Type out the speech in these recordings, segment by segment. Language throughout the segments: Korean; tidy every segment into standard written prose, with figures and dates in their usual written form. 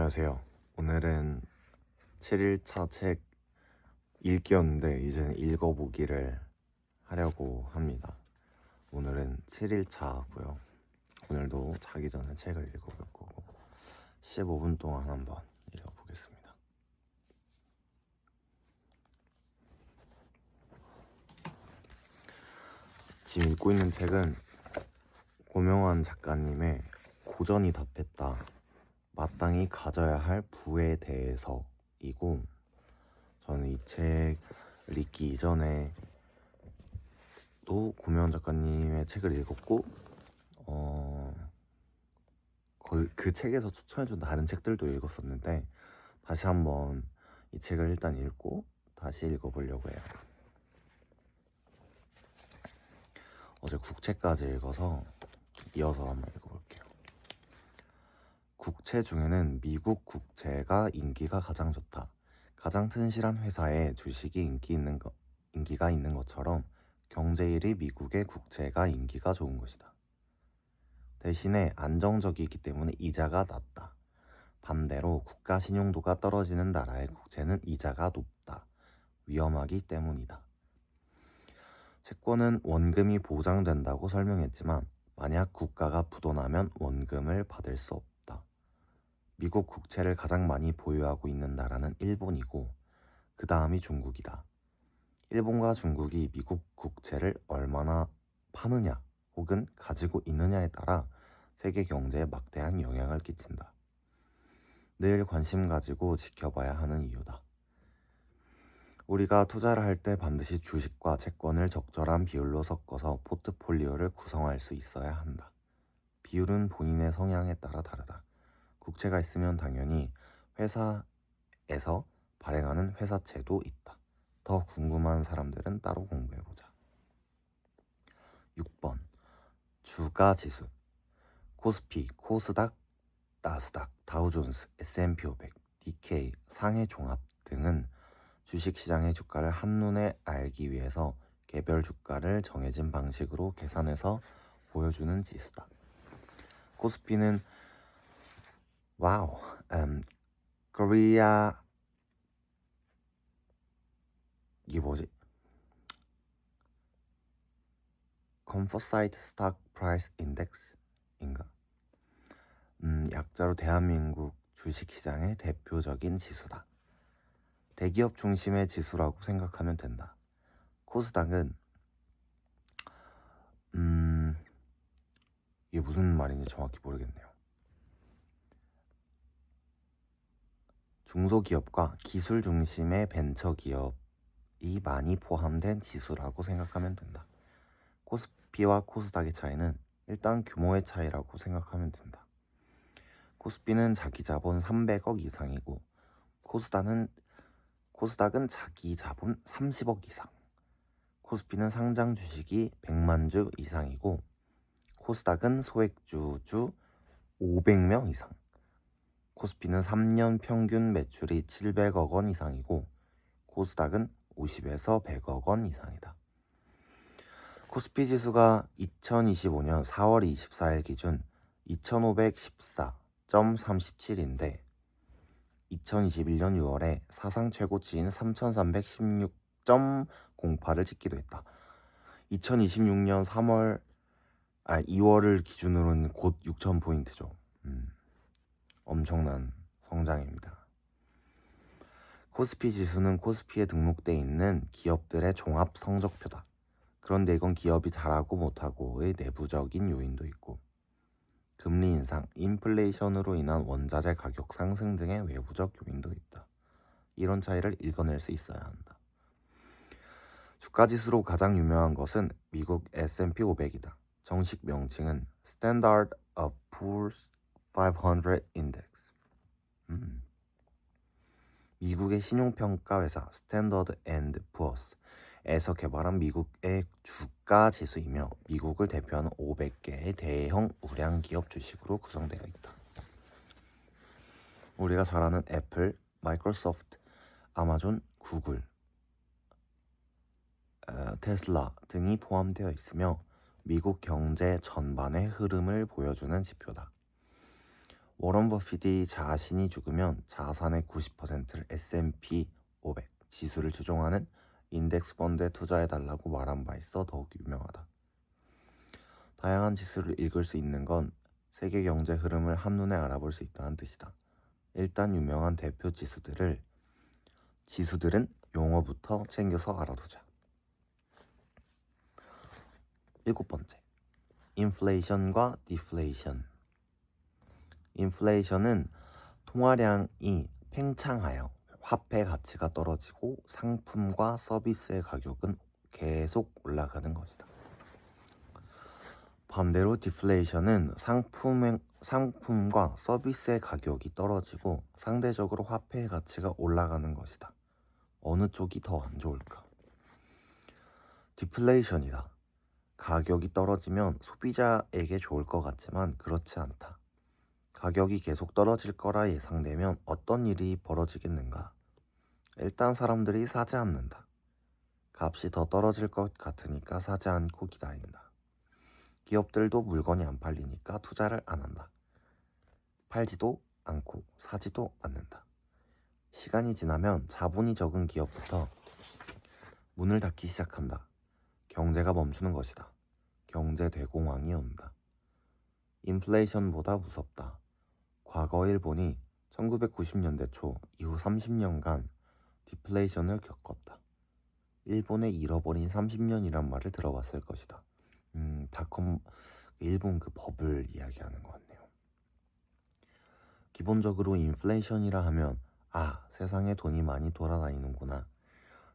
안녕하세요. 오늘은 7일차 책 읽기였는데 이제는 읽어보기를 하려고 합니다. 오늘은 7일차고요. 오늘도 자기 전에 책을 읽어볼 거고 15분 동안 한번 읽어보겠습니다. 지금 읽고 있는 책은 고명환 작가님의 고전이 답했다. 마땅히 가져야 할 부에 대해서이고, 저는 이 책을 읽기 이전에 또 고명환 작가님의 책을 읽었고 그 책에서 추천해준 다른 책들도 읽었었는데 다시 한번 이 책을 일단 읽고 다시 읽어보려고 해요. 어제 국채까지 읽어서 이어서 한번 읽어볼게요. 국채 중에는 미국 국채가 인기가 가장 좋다. 가장 튼실한 회사에 주식이 인기가 있는 것처럼 경제 1위 미국의 국채가 인기가 좋은 것이다. 대신에 안정적이기 때문에 이자가 낮다. 반대로 국가 신용도가 떨어지는 나라의 국채는 이자가 높다. 위험하기 때문이다. 채권은 원금이 보장된다고 설명했지만 만약 국가가 부도나면 원금을 받을 수 없다. 미국 국채를 가장 많이 보유하고 있는 나라는 일본이고 그 다음이 중국이다. 일본과 중국이 미국 국채를 얼마나 파느냐 혹은 가지고 있느냐에 따라 세계 경제에 막대한 영향을 끼친다. 늘 관심 가지고 지켜봐야 하는 이유다. 우리가 투자를 할 때 반드시 주식과 채권을 적절한 비율로 섞어서 포트폴리오를 구성할 수 있어야 한다. 비율은 본인의 성향에 따라 다르다. 국채가 있으면 당연히 회사에서 발행하는 회사채도 있다. 더 궁금한 사람들은 따로 공부해보자. 6번 주가 지수 코스피, 코스닥, 나스닥, 다우존스, S&P 500, 니케이, 상해 종합 등은 주식시장의 주가를 한눈에 알기 위해서 개별 주가를 정해진 방식으로 계산해서 보여주는 지수다. 코스피는 코리아 이게 뭐지? Composite Stock Price Index인가? 약자로 대한민국 주식시장의 대표적인 지수다. 대기업 중심의 지수라고 생각하면 된다. 코스닥은 이게 무슨 말인지 정확히 모르겠네요. 중소기업과 기술 중심의 벤처기업이 많이 포함된 지수라고 생각하면 된다. 코스피와 코스닥의 차이는 일단 규모의 차이라고 생각하면 된다. 코스피는 자기 자본 300억 이상이고 코스닥은 자기 자본 30억 이상. 코스피는 상장 주식이 100만 주 이상이고 코스닥은 소액주주 500명 이상. 코스피는 3년 평균 매출이 700억 원 이상이고 코스닥은 50에서 100억 원 이상이다. 코스피 지수가 2025년 4월 24일 기준 2514.37인데 2021년 6월에 사상 최고치인 3316.08을 찍기도 했다. 2026년 2월을 기준으로는 곧 6000포인트죠. 엄청난 성장입니다. 코스피 지수는 코스피에 등록돼 있는 기업들의 종합 성적표다. 그런데 이건 기업이 잘하고 못하고의 내부적인 요인도 있고 금리 인상, 인플레이션으로 인한 원자재 가격 상승 등의 외부적 요인도 있다. 이런 차이를 읽어낼 수 있어야 한다. 주가지수로 가장 유명한 것은 미국 S&P 500이다. 정식 명칭은 Standard Poor's 500 Index. 미국의 신용평가 회사 스탠더드 앤드 푸어스에서 개발한 미국의 주가 지수이며 미국을 대표하는 500개의 대형 우량 기업 주식으로 구성되어 있다. 우리가 잘 아는 애플, 마이크로소프트, 아마존, 구글, 테슬라 등이 포함되어 있으며 미국 경제 전반의 흐름을 보여주는 지표다. 워런 버핏이 자신이 죽으면 자산의 90%를 S&P 500 지수를 추종하는 인덱스 펀드에 투자해달라고 말한 바 있어 더욱 유명하다. 다양한 지수를 읽을 수 있는 건 세계 경제 흐름을 한눈에 알아볼 수 있다는 뜻이다. 일단 유명한 대표 지수들은 용어부터 챙겨서 알아두자. 7번째, 인플레이션과 디플레이션. 인플레이션은 통화량이 팽창하여 화폐 가치가 떨어지고 상품과 서비스의 가격은 계속 올라가는 것이다. 반대로 디플레이션은 상품과 서비스의 가격이 떨어지고 상대적으로 화폐의 가치가 올라가는 것이다. 어느 쪽이 더 안 좋을까? 디플레이션이다. 가격이 떨어지면 소비자에게 좋을 것 같지만 그렇지 않다. 가격이 계속 떨어질 거라 예상되면 어떤 일이 벌어지겠는가? 일단 사람들이 사지 않는다. 값이 더 떨어질 것 같으니까 사지 않고 기다린다. 기업들도 물건이 안 팔리니까 투자를 안 한다. 팔지도 않고 사지도 않는다. 시간이 지나면 자본이 적은 기업부터 문을 닫기 시작한다. 경제가 멈추는 것이다. 경제 대공황이 온다. 인플레이션보다 무섭다. 과거 일본이 1990년대 초 이후 30년간 디플레이션을 겪었다. 일본의 잃어버린 30년이란 말을 들어봤을 것이다. 일본 그 버블 이야기하는 것 같네요. 기본적으로 인플레이션이라 하면 세상에 돈이 많이 돌아다니는구나.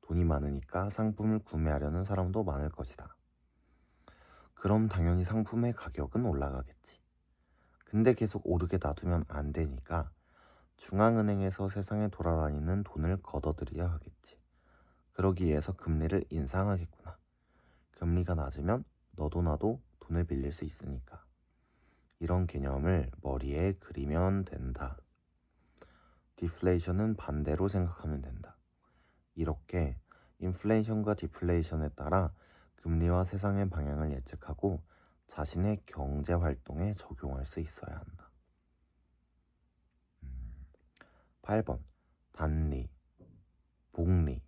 돈이 많으니까 상품을 구매하려는 사람도 많을 것이다. 그럼 당연히 상품의 가격은 올라가겠지. 근데 계속 오르게 놔두면 안 되니까 중앙은행에서 세상에 돌아다니는 돈을 걷어들여야 하겠지. 그러기 위해서 금리를 인상하겠구나. 금리가 낮으면 너도 나도 돈을 빌릴 수 있으니까. 이런 개념을 머리에 그리면 된다. 디플레이션은 반대로 생각하면 된다. 이렇게 인플레이션과 디플레이션에 따라 금리와 세상의 방향을 예측하고 자신의 경제 활동에 적용할 수 있어야 한다. 8번, 단리, 복리.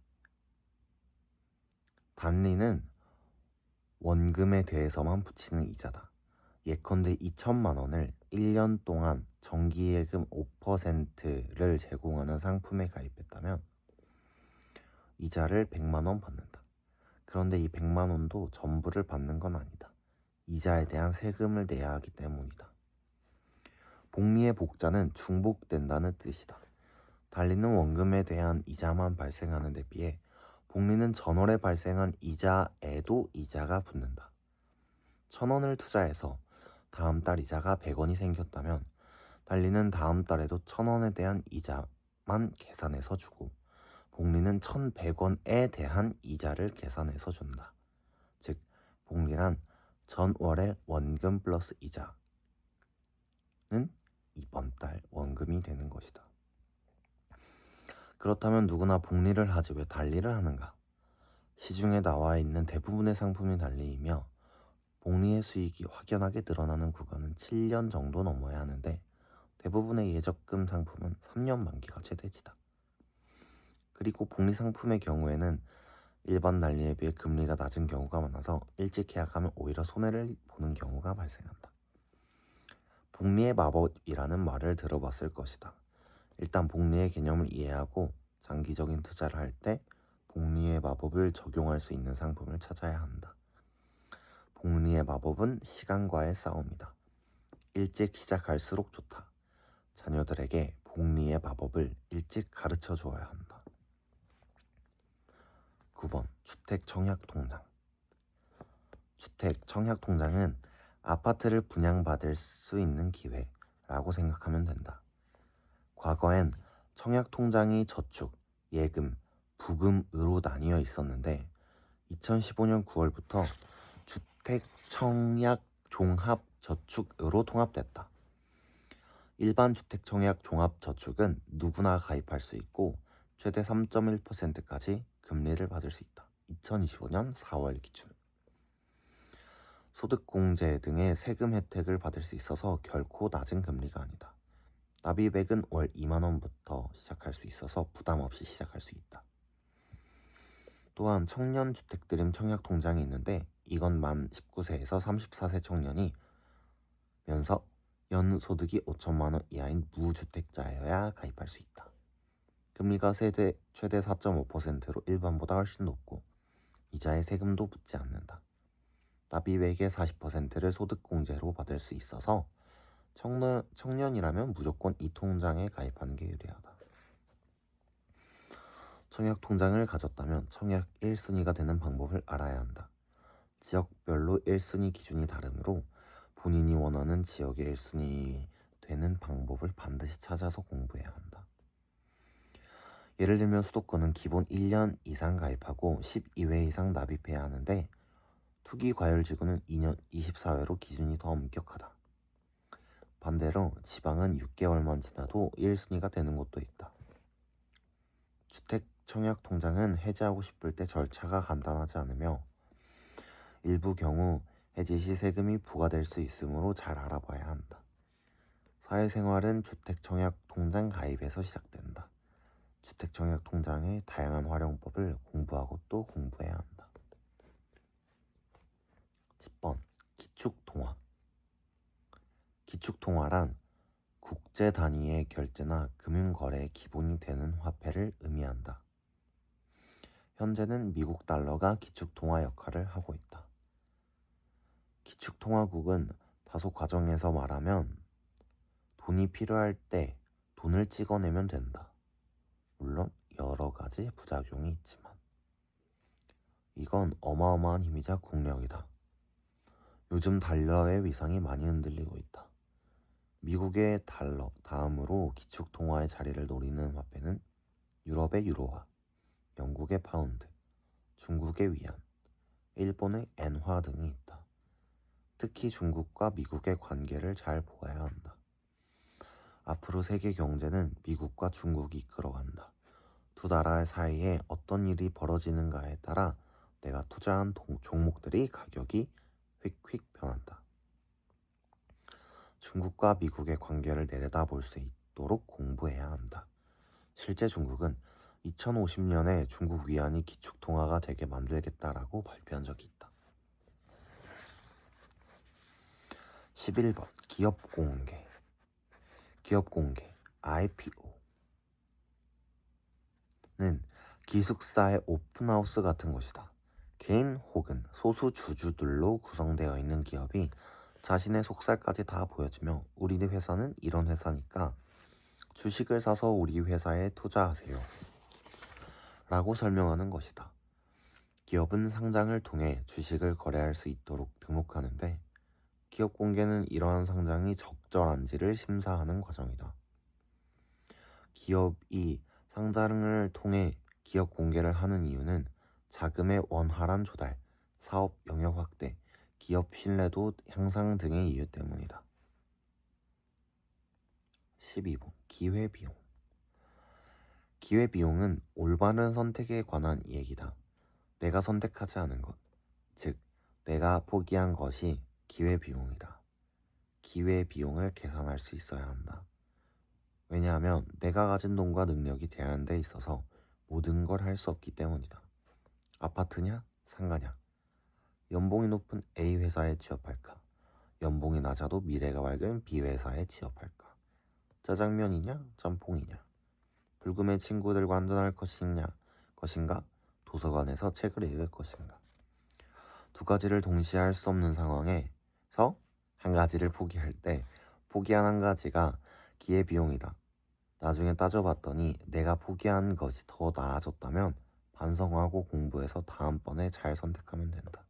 단리는 원금에 대해서만 붙이는 이자다. 예컨대 2천만 원을 1년 동안 정기예금 5%를 제공하는 상품에 가입했다면 이자를 100만 원 받는다. 그런데 이 100만 원도 전부를 받는 건 아니다. 이자에 대한 세금을 내야 하기 때문이다. 복리의 복자는 중복된다는 뜻이다. 달리는 원금에 대한 이자만 발생하는 데 비해 복리는 전월에 발생한 이자에도 이자가 붙는다. 1,000원을 투자해서 다음 달 이자가 100원이 생겼다면 달리는 다음 달에도 1,000원에 대한 이자만 계산해서 주고 복리는 1,100원에 대한 이자를 계산해서 준다. 즉 복리란 전월의 원금 플러스 이자는 이번 달 원금이 되는 것이다. 그렇다면 누구나 복리를 하지 왜 달리를 하는가? 시중에 나와 있는 대부분의 상품이 달리이며 복리의 수익이 확연하게 늘어나는 구간은 7년 정도 넘어야 하는데 대부분의 예적금 상품은 3년 만기가 최대치다. 그리고 복리 상품의 경우에는 일반 달리에 비해 금리가 낮은 경우가 많아서 일찍 계약하면 오히려 손해를 보는 경우가 발생한다. 복리의 마법이라는 말을 들어봤을 것이다. 일단 복리의 개념을 이해하고 장기적인 투자를 할 때 복리의 마법을 적용할 수 있는 상품을 찾아야 한다. 복리의 마법은 시간과의 싸움이다. 일찍 시작할수록 좋다. 자녀들에게 복리의 마법을 일찍 가르쳐 주어야 한다. 9번, 주택 청약 통장. 주택 청약 통장은 아파트를 분양받을 수 있는 기회라고 생각하면 된다. 과거엔 청약 통장이 저축, 예금, 부금으로 나뉘어 있었는데 2015년 9월부터 주택 청약 종합 저축으로 통합됐다. 일반 주택 청약 종합 저축은 누구나 가입할 수 있고 최대 3.1%까지 금리를 받을 수 있다. 2025년 4월 기준. 소득공제 등의 세금 혜택을 받을 수 있어서 결코 낮은 금리가 아니다. 나비백은 월 2만 원부터 시작할 수 있어서 부담 없이 시작할 수 있다. 또한 청년주택드림 청약통장이 있는데 이건 만 19세에서 34세 청년이 면서 연소득이 5천만 원 이하인 무주택자여야 가입할 수 있다. 금리가 세대 최대 4.5%로 일반보다 훨씬 높고 이자에 세금도 붙지 않는다. 납입액의 40%를 소득공제로 받을 수 있어서 청년이라면 무조건 이 통장에 가입하는 게 유리하다. 청약통장을 가졌다면 청약 1순위가 되는 방법을 알아야 한다. 지역별로 1순위 기준이 다르므로 본인이 원하는 지역의 1순위 되는 방법을 반드시 찾아서 공부해야 한다. 예를 들면 수도권은 기본 1년 이상 가입하고 12회 이상 납입해야 하는데 투기과열지구는 2년 24회로 기준이 더 엄격하다. 반대로 지방은 6개월만 지나도 1순위가 되는 곳도 있다. 주택청약통장은 해지하고 싶을 때 절차가 간단하지 않으며 일부 경우 해지 시 세금이 부과될 수 있으므로 잘 알아봐야 한다. 사회생활은 주택청약통장 가입에서 시작된다. 주택청약통장의 다양한 활용법을 공부하고 또 공부해야 한다. 10번 기축통화. 기축통화란 국제 단위의 결제나 금융거래의 기본이 되는 화폐를 의미한다. 현재는 미국 달러가 기축통화 역할을 하고 있다. 기축통화국은 다소 과정에서 말하면 돈이 필요할 때 돈을 찍어내면 된다. 물론 여러 가지 부작용이 있지만 이건 어마어마한 힘이자 국력이다. 요즘 달러의 위상이 많이 흔들리고 있다. 미국의 달러 다음으로 기축통화의 자리를 노리는 화폐는 유럽의 유로화, 영국의 파운드, 중국의 위안, 일본의 엔화 등이 있다. 특히 중국과 미국의 관계를 잘 보아야 한다. 앞으로 세계 경제는 미국과 중국이 이끌어간다. 두 나라 사이에 어떤 일이 벌어지는가에 따라 내가 투자한 종목들이 가격이 휙휙 변한다. 중국과 미국의 관계를 내려다볼 수 있도록 공부해야 한다. 실제 중국은 2050년에 중국 위안이 기축통화가 되게 만들겠다라고 발표한 적이 있다. 11번 기업공개. 기업공개 IPO는 기숙사의 오픈하우스 같은 것이다. 개인 혹은 소수 주주들로 구성되어 있는 기업이 자신의 속살까지 다 보여주며 우리 회사는 이런 회사니까 주식을 사서 우리 회사에 투자하세요 라고 설명하는 것이다. 기업은 상장을 통해 주식을 거래할 수 있도록 등록하는데 기업 공개는 이러한 상장이 적절한지를 심사하는 과정이다. 기업이 상장을 통해 기업 공개를 하는 이유는 자금의 원활한 조달, 사업 영역 확대, 기업 신뢰도 향상 등의 이유 때문이다. 12번 기회비용. 기회비용은 올바른 선택에 관한 얘기다. 내가 선택하지 않은 것, 즉 내가 포기한 것이 기회비용이다. 기회비용을 계산할 수 있어야 한다. 왜냐하면 내가 가진 돈과 능력이 제한돼 있어서 모든 걸 할 수 없기 때문이다. 아파트냐? 상가냐? 연봉이 높은 A 회사에 취업할까? 연봉이 낮아도 미래가 밝은 B 회사에 취업할까? 짜장면이냐? 짬뽕이냐? 불금에 친구들과 한잔할 것인가? 도서관에서 책을 읽을 것인가? 두 가지를 동시에 할 수 없는 상황에서 한 가지를 포기할 때 포기한 한 가지가 기회비용이다. 나중에 따져봤더니 내가 포기한 것이 더 나아졌다면 반성하고 공부해서 다음번에 잘 선택하면 된다.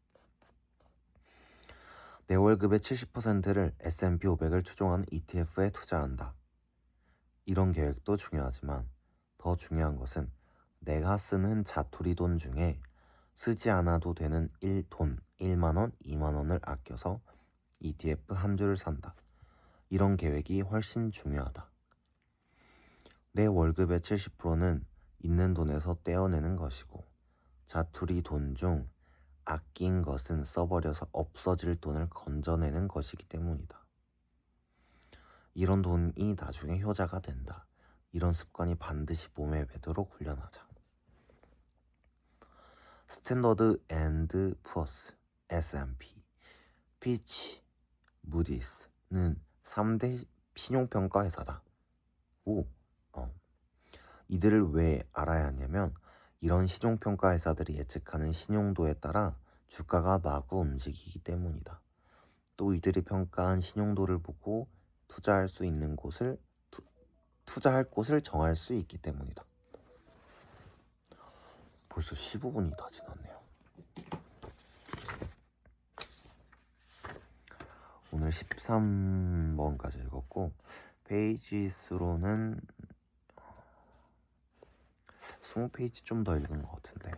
내 월급의 70%를 S&P 500을 추종하는 ETF에 투자한다. 이런 계획도 중요하지만 더 중요한 것은 내가 쓰는 자투리 돈 중에 쓰지 않아도 되는 1만원, 2만원을 아껴서 ETF 한 주를 산다. 이런 계획이 훨씬 중요하다. 내 월급의 70%는 있는 돈에서 떼어내는 것이고 자투리 돈 중 아낀 것은 써버려서 없어질 돈을 건져내는 것이기 때문이다. 이런 돈이 나중에 효자가 된다. 이런 습관이 반드시 몸에 배도록 훈련하자. 스탠더드 앤드 푸어스, S&P, 피치, 무디스는 3대 신용평가 회사다. 오, 이들을 왜 알아야 하냐면 이런 신용평가 회사들이 예측하는 신용도에 따라 주가가 마구 움직이기 때문이다. 또 이들이 평가한 신용도를 보고 투자할 수 있는 곳을 투자할 곳을 정할 수 있기 때문이다. 벌써 15분이 다 지났네요. 오늘 13번까지 읽었고 페이지 수로는 20페이지 좀 더 읽은 것 같은데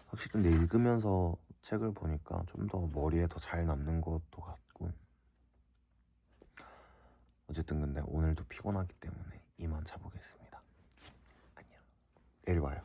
확실히 근데 읽으면서 책을 보니까 좀 더 머리에 더 잘 남는 것도 같고 어쨌든 근데 오늘도 피곤하기 때문에 이만 자보겠습니다. 안녕. 내일 봐요.